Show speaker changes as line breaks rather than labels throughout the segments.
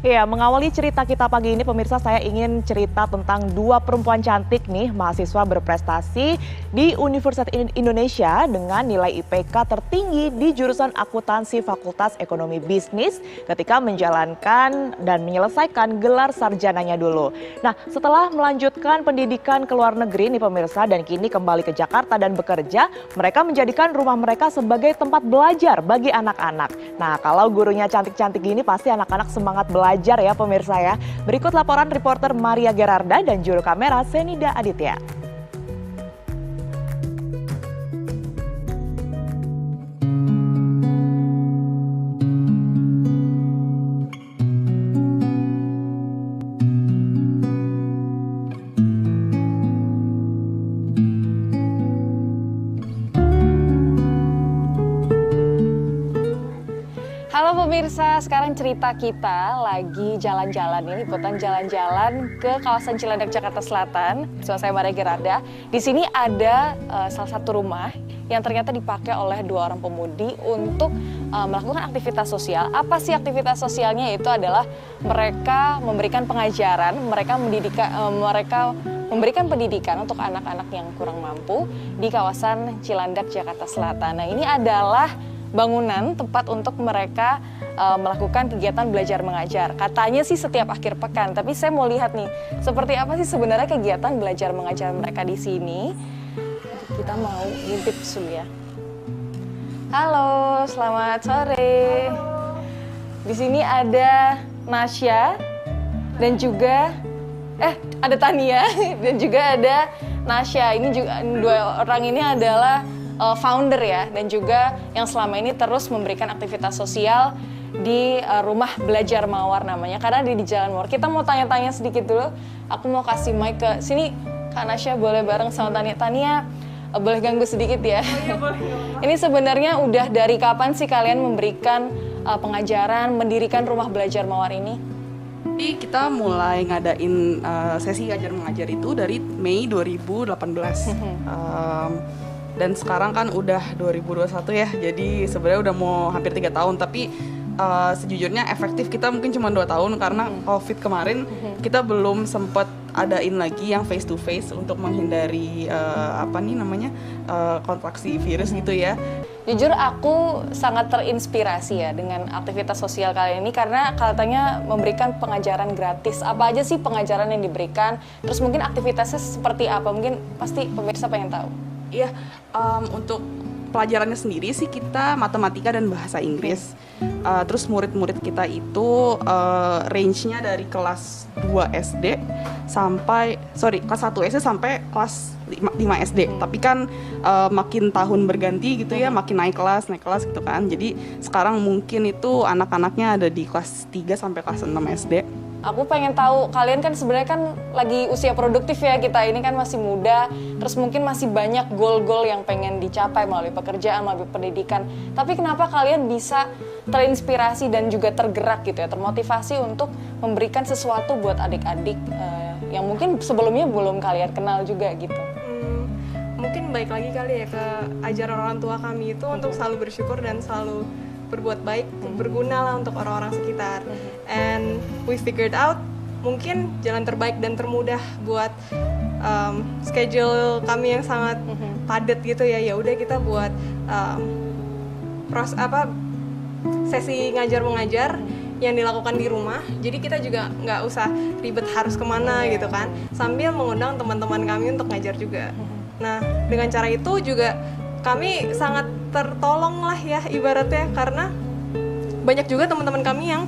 Iya, mengawali cerita kita pagi ini pemirsa, saya ingin cerita tentang dua perempuan cantik nih, mahasiswa berprestasi di Universitas Indonesia dengan nilai IPK tertinggi di jurusan akuntansi Fakultas Ekonomi Bisnis ketika menjalankan dan menyelesaikan gelar sarjananya dulu. Nah, setelah melanjutkan pendidikan ke luar negeri nih pemirsa dan kini kembali ke Jakarta dan bekerja, mereka menjadikan rumah mereka sebagai tempat belajar bagi anak-anak. Nah, kalau gurunya cantik-cantik gini pasti anak-anak semangat belajar ya pemirsa ya. Berikut laporan reporter Maria Gerarda dan juru kamera Senida Aditya.
Halo pemirsa, sekarang cerita kita lagi jalan-jalan ini, liputan jalan-jalan ke kawasan Cilandak, Jakarta Selatan. Bersama saya Maria Gerarda. Di sini ada salah satu rumah yang ternyata dipakai oleh dua orang pemudi untuk melakukan aktivitas sosial. Apa sih aktivitas sosialnya? Yaitu adalah mereka memberikan pengajaran, mereka memberikan pendidikan untuk anak-anak yang kurang mampu di kawasan Cilandak, Jakarta Selatan. Nah, ini adalah bangunan tempat untuk mereka melakukan kegiatan belajar mengajar. Katanya sih setiap akhir pekan, tapi saya mau lihat nih seperti apa sih sebenarnya kegiatan belajar mengajar mereka di sini. Kita mau ngintip dulu ya. Halo, selamat sore. Di sini ada Nasya dan juga ada Tania dan juga ada Nasya. Ini juga dua orang ini adalah founder ya, dan juga yang selama ini terus memberikan aktivitas sosial di rumah belajar Mawar namanya, karena di Jalan Mawar. Kita mau tanya-tanya sedikit dulu. Aku mau kasih mic ke sini, Kak Nasya boleh bareng sama Tania. Tania, boleh ganggu sedikit ya? Oh, iya, boleh. Ini sebenarnya udah dari kapan sih kalian memberikan pengajaran, mendirikan rumah belajar Mawar ini?
Jadi kita mulai ngadain sesi ngajar mengajar itu dari Mei 2018. Dan sekarang kan udah 2021 ya, jadi sebenarnya udah mau hampir 3 tahun, tapi sejujurnya efektif kita mungkin cuma 2 tahun karena COVID kemarin kita belum sempat adain lagi yang face to face untuk menghindari kontraksi virus gitu ya.
Jujur aku sangat terinspirasi ya dengan aktivitas sosial kalian ini, karena katanya memberikan pengajaran gratis. Apa aja sih pengajaran yang diberikan? Terus mungkin aktivitasnya seperti apa? Mungkin pasti pemirsa pengen tahu.
Iya, untuk pelajarannya sendiri sih kita matematika dan bahasa Inggris. Terus murid-murid kita itu range-nya dari kelas 2 SD kelas 1 SD sampai kelas 5 SD. Tapi kan makin tahun berganti gitu ya, makin naik kelas gitu kan. Jadi sekarang mungkin itu anak-anaknya ada di kelas 3 sampai kelas 6 SD.
Aku pengen tahu, kalian kan sebenarnya kan lagi usia produktif ya, kita ini kan masih muda, terus mungkin masih banyak goal-goal yang pengen dicapai melalui pekerjaan, melalui pendidikan. Tapi kenapa kalian bisa terinspirasi dan juga tergerak gitu ya, termotivasi untuk memberikan sesuatu buat adik-adik yang mungkin sebelumnya belum kalian kenal juga gitu?
Mungkin baik lagi kali ya ke ajaran orang tua kami itu untuk selalu bersyukur dan selalu berbuat baik, berguna lah untuk orang-orang sekitar. And we figured out mungkin jalan terbaik dan termudah buat schedule kami yang sangat padat gitu ya. Ya udah kita buat sesi ngajar mengajar yang dilakukan di rumah. Jadi kita juga nggak usah ribet harus kemana gitu kan. Sambil mengundang teman-teman kami untuk ngajar juga. Nah, dengan cara itu juga kami sangat tertolong lah ya ibaratnya, karena banyak juga teman-teman kami yang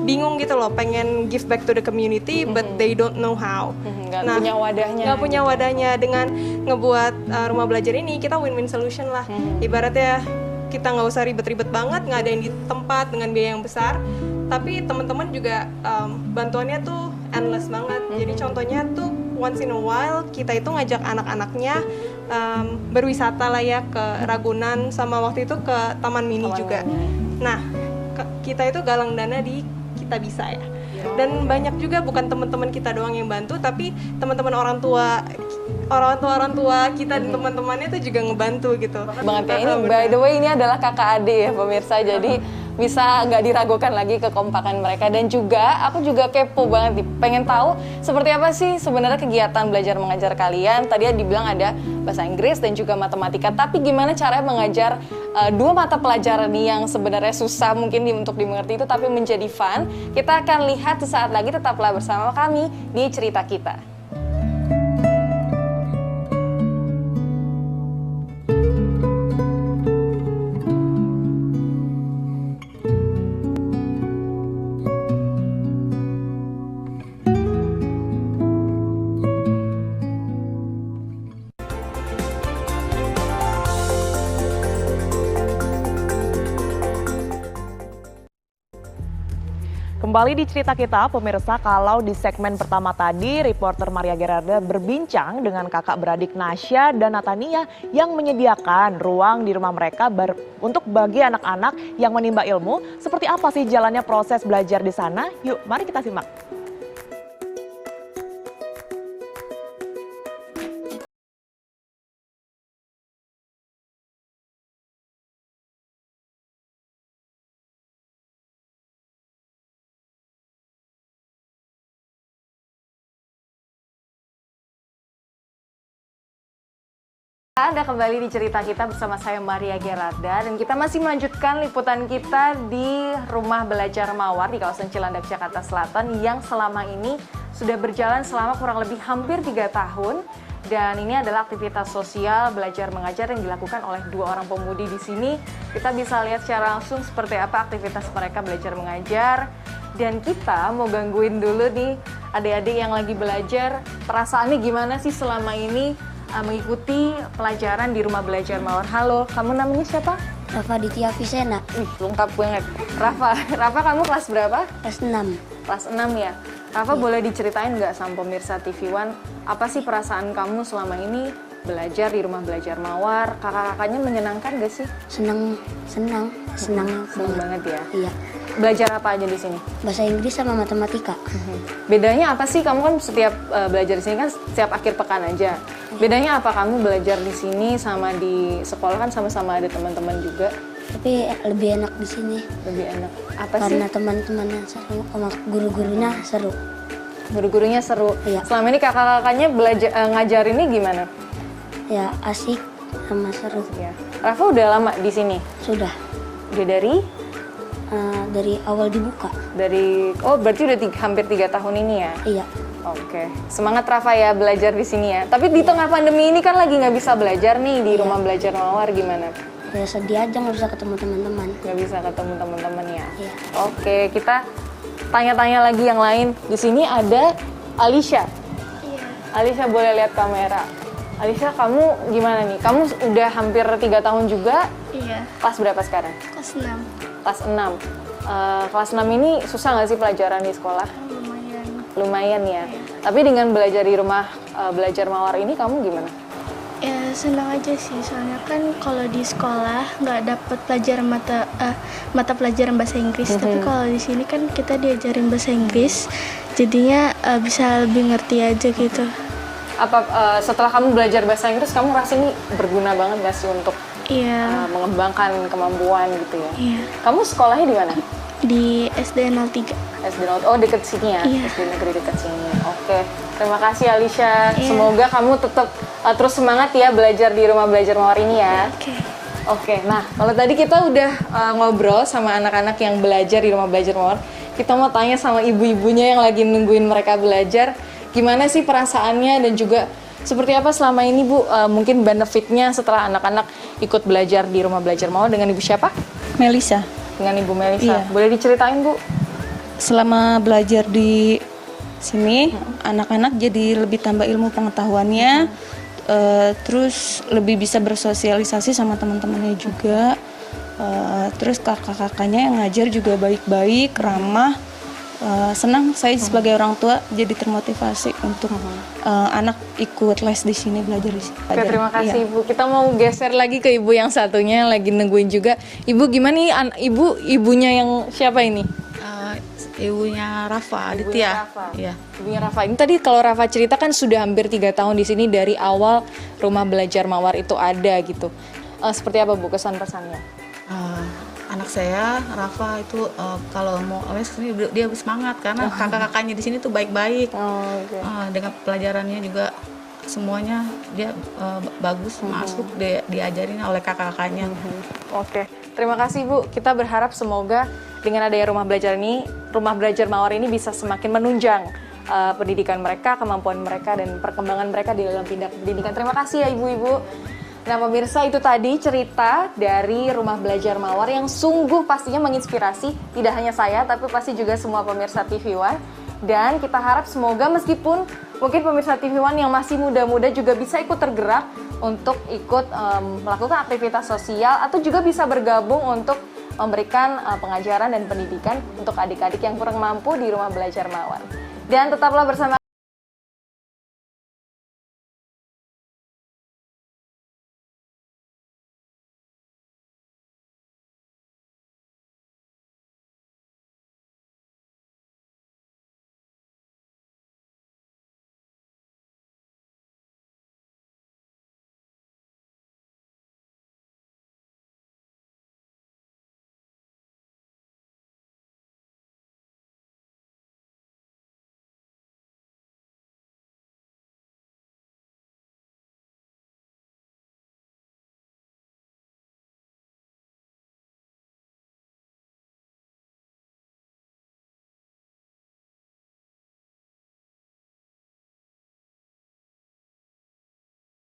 bingung gitu loh, pengen give back to the community but they don't know how.
Nggak punya wadahnya.
Nggak punya wadahnya. Dengan ngebuat rumah belajar ini kita win-win solution lah. Ibaratnya kita nggak usah ribet-ribet banget ngadain di tempat dengan biaya yang besar, tapi teman-teman juga bantuannya tuh endless banget. Jadi contohnya tuh once in a while kita itu ngajak anak-anaknya berwisata lah ya ke Ragunan, sama waktu itu ke Taman Mini juga. Nah, kita itu galang dana di Kita Bisa ya. Dan banyak juga bukan teman-teman kita doang yang bantu, tapi teman-teman orang tua kita dan teman-temannya itu juga ngebantu gitu.
Banget ya, ini by the way ini adalah kakak adik ya pemirsa. Jadi bisa nggak diragukan lagi kekompakan mereka. Dan juga aku juga kepo banget nih, pengen tahu seperti apa sih sebenarnya kegiatan belajar mengajar kalian. Tadi dibilang ada bahasa Inggris dan juga matematika, tapi gimana caranya mengajar dua mata pelajaran yang sebenarnya susah mungkin untuk dimengerti itu tapi menjadi fun. Kita akan lihat sesaat lagi, tetaplah bersama kami di Cerita Kita.
Kembali di Cerita Kita, pemirsa, kalau di segmen pertama tadi, reporter Maria Gerarda berbincang dengan kakak beradik Nasya dan Natania yang menyediakan ruang di rumah mereka untuk bagi anak-anak yang menimba ilmu. Seperti apa sih jalannya proses belajar di sana? Yuk, mari kita simak.
Anda kembali di Cerita Kita bersama saya Maria Gerarda, dan kita masih melanjutkan liputan kita di Rumah Belajar Mawar di kawasan Cilandak, Jakarta Selatan yang selama ini sudah berjalan selama kurang lebih hampir 3 tahun. Dan ini adalah aktivitas sosial belajar mengajar yang dilakukan oleh 2 orang pemudi di sini. Kita bisa lihat secara langsung seperti apa aktivitas mereka belajar mengajar. Dan kita mau gangguin dulu nih adik-adik yang lagi belajar, perasaannya gimana sih selama ini mengikuti pelajaran di Rumah Belajar Mawar. Halo, kamu namanya siapa?
Rafa Ditya Visena.
Lengkap banget. Rafa kamu kelas berapa?
Kelas 6.
Kelas 6 ya. Rafa boleh diceritain nggak sama pemirsa TV One, apa sih perasaan kamu selama ini belajar di Rumah Belajar Mawar? Kakak-kakaknya menyenangkan gak sih?
Senang
banget ya.
Iya.
Belajar apa aja di sini?
Bahasa Inggris sama matematika.
Bedanya apa sih? Kamu kan setiap belajar di sini kan setiap akhir pekan aja. Bedanya apa kamu belajar di sini sama di sekolah? Kan sama-sama ada teman-teman juga.
Tapi lebih enak di sini.
Lebih enak. Apa sih?
Karena teman-temannya seru, sama guru-gurunya seru.
Guru-gurunya seru.
Iya.
Selama ini kakak-kakaknya belajar ngajarinnya gimana?
Ya asik sama seru.
Ya. Rafa udah lama di sini?
Sudah.
Udah
dari awal dibuka.
Berarti udah hampir 3 tahun ini ya?
Iya.
Oke. Semangat Rafa ya belajar di sini ya. Tapi di tengah pandemi ini kan lagi nggak bisa belajar nih di Rumah Belajar Mawar, gimana?
Ya sedih aja nggak bisa ketemu teman-teman.
Nggak bisa ketemu teman-teman ya?
Iya.
Oke, kita tanya-tanya lagi yang lain. Di sini ada Alisha.
Iya.
Alisha boleh lihat kamera. Alisha, kamu gimana nih? Kamu udah hampir 3 tahun juga.
Iya.
Kelas berapa sekarang?
Kelas 6.
Kelas 6. Kelas 6 ini susah nggak sih pelajaran di sekolah?
Lumayan.
Lumayan ya. Tapi dengan belajar di Rumah Belajar Mawar ini kamu gimana?
Ya senang aja sih, soalnya kan kalau di sekolah nggak dapat pelajaran mata pelajaran bahasa Inggris, tapi kalau di sini kan kita diajarin bahasa Inggris, jadinya bisa lebih ngerti aja gitu.
Setelah kamu belajar bahasa Inggris, kamu rasa ini berguna banget nggak sih untuk
Iya.
mengembangkan kemampuan gitu ya?
Iya.
Kamu sekolahnya di mana?
Di SD 03.
SD Oh, deket sini ya?
Iya.
SD negeri deket sini. Oke. Terima kasih Alisha.
Iya.
Semoga kamu tetap terus semangat ya belajar di Rumah Belajar Mawar ini ya. Oke. Nah, kalau tadi kita udah ngobrol sama anak-anak yang belajar di Rumah Belajar Mawar, kita mau tanya sama ibu-ibunya yang lagi nungguin mereka belajar, gimana sih perasaannya dan juga seperti apa selama ini Bu, mungkin benefitnya setelah anak-anak ikut belajar di Rumah Belajar Mawar. Dengan Ibu siapa?
Melisa.
Dengan Ibu Melisa.
Iya.
Boleh diceritain Bu?
Selama belajar di sini, anak-anak jadi lebih tambah ilmu pengetahuannya, terus lebih bisa bersosialisasi sama teman-temannya juga, terus kakak-kakaknya yang ngajar juga baik-baik, ramah. Senang saya sebagai orang tua jadi termotivasi untuk anak ikut les di sini, belajar di sini.
Oke, terima kasih
Iya.
Ibu. Kita mau geser lagi ke ibu yang satunya yang lagi nungguin juga. Ibu gimana nih ibunya yang siapa ini?
Ibunya Rafa,
Ibunya
Aditya.
Rafa.
Iya.
Ibunya Rafa. Ini tadi kalau Rafa cerita kan sudah hampir 3 tahun di sini dari awal Rumah Belajar Mawar itu ada gitu. Seperti apa Bu kesan-pesannya?
anak saya Rafa itu kalau mau les ini dia semangat karena kakak-kakaknya di sini tuh baik-baik. Dengan pelajarannya juga semuanya dia bagus masuk diajarin oleh kakak-kakaknya.
Oke, terima kasih Bu. Kita berharap semoga dengan adanya rumah belajar ini, rumah belajar Mawar ini bisa semakin menunjang pendidikan mereka, kemampuan mereka, dan perkembangan mereka di dalam pendidikan. Terima kasih ya Ibu-Ibu. Nah pemirsa, itu tadi cerita dari rumah belajar Mawar yang sungguh pastinya menginspirasi, tidak hanya saya, tapi pasti juga semua pemirsa TV One. Dan kita harap semoga meskipun mungkin pemirsa TV One yang masih muda-muda juga bisa ikut tergerak untuk ikut melakukan aktivitas sosial atau juga bisa bergabung untuk memberikan pengajaran dan pendidikan untuk adik-adik yang kurang mampu di rumah belajar Mawar. Dan tetaplah bersama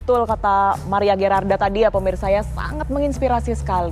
Betul kata Maria Gerarda tadi ya pemirsa, ya sangat menginspirasi sekali.